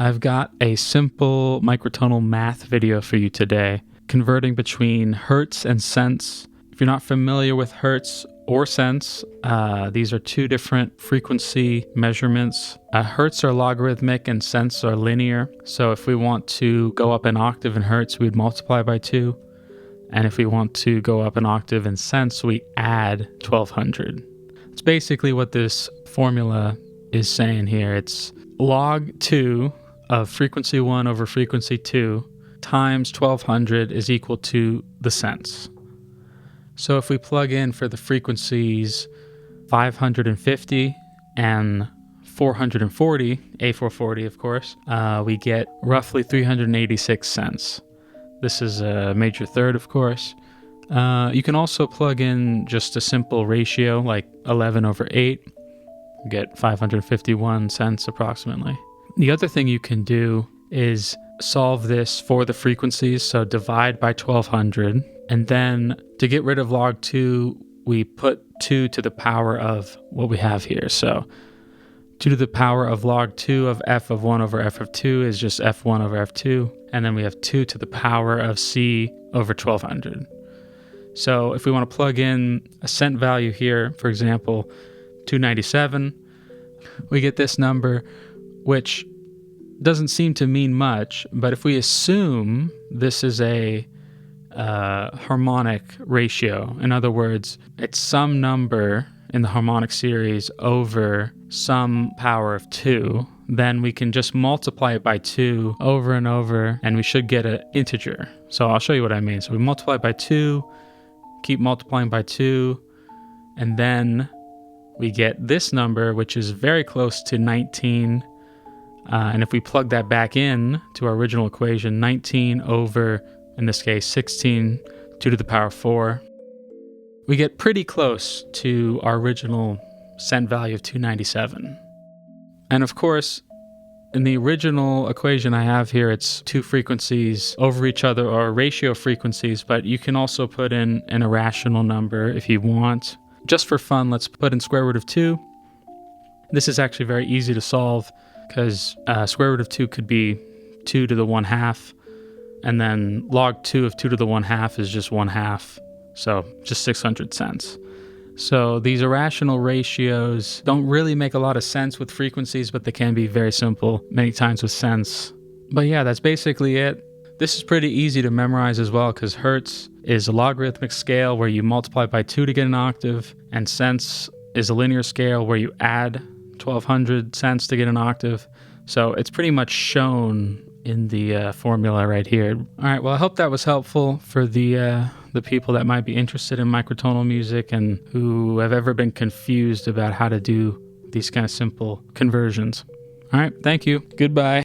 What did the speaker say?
I've got a simple microtonal math video for you today, converting between hertz and cents. If you're not familiar with hertz or cents, these are two different frequency measurements. Hertz are logarithmic and cents are linear. So if we want to go up an octave in hertz, we'd multiply by 2. And if we want to go up an octave in cents, we add 1200. It's basically what this formula is saying here. It's log 2 of frequency 1 over frequency 2 times 1200 is equal to the cents. So if we plug in for the frequencies 550 and 440, A440 of course, we get roughly 386 cents. This is a major third, of course. You can also plug in just a simple ratio like 11 over 8, get 551 cents approximately. The other thing you can do is solve this for the frequencies, so divide by 1200, and then to get rid of log 2, we put 2 to the power of what we have here. So 2 to the power of log 2 of f of 1 over f of 2 is just f1 over f2, and then we have 2 to the power of c over 1200. So if we want to plug in a cent value here, for example, 297, we get this number, which doesn't seem to mean much, but if we assume this is a harmonic ratio, in other words, it's some number in the harmonic series over some power of 2, then we can just multiply it by 2 over and over, and we should get an integer. So I'll show you what I mean. So we multiply by 2, keep multiplying by 2, and then we get this number, which is very close to 19. And if we plug that back in to our original equation, 19 over, in this case, 16, 2 to the power of 4, we get pretty close to our original cent value of 297. And of course, in the original equation I have here, it's two frequencies over each other, or a ratio of frequencies, but you can also put in an irrational number if you want. Just for fun, let's put in square root of 2. This is actually very easy to solve because square root of 2 could be 2 to the 1/2, and then log 2 of 2 to the 1/2 is just 1/2, so just 600 cents. So these irrational ratios don't really make a lot of sense with frequencies, but they can be very simple many times with cents. But yeah, that's basically it. This is pretty easy to memorize as well because hertz is a logarithmic scale where you multiply by 2 to get an octave, and cents is a linear scale where you add 1200 cents to get an octave. So it's pretty much shown in the formula right here. All right, well, I hope that was helpful for the people that might be interested in microtonal music and who have ever been confused about how to do these kind of simple conversions. All right, thank you. Goodbye.